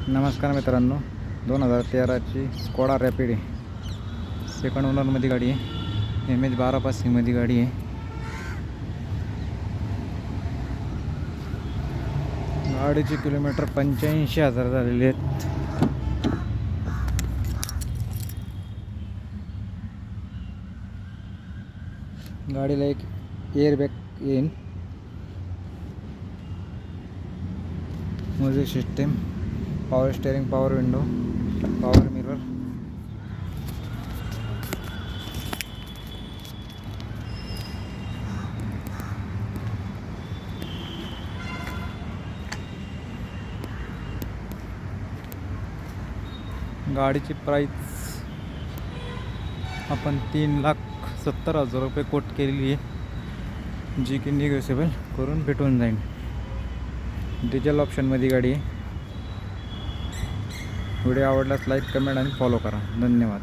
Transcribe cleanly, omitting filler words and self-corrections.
नमस्कार मित्रांनो, 2013ची Skoda rapid आहे. सेकंड ओनरमध्ये गाडी आहे. MH12 पासिंगमध्ये गाडी आहे. गाडीचे किलोमीटर 85,000 झालेले आहेत. गाडीला एक एअरबॅग येईल. Music system, power steering, power window, power mirror. गाडीची प्राइस आपण 3,70,000 रुपये कोट केलेली आहे, जी की निगोशिएबल करून भेटून जाईल. डिझेल ऑप्शनमध्ये गाडी आहे. व्हिडिओ आवडल्यास लाईक, कमेंट आणि फॉलो करा. धन्यवाद.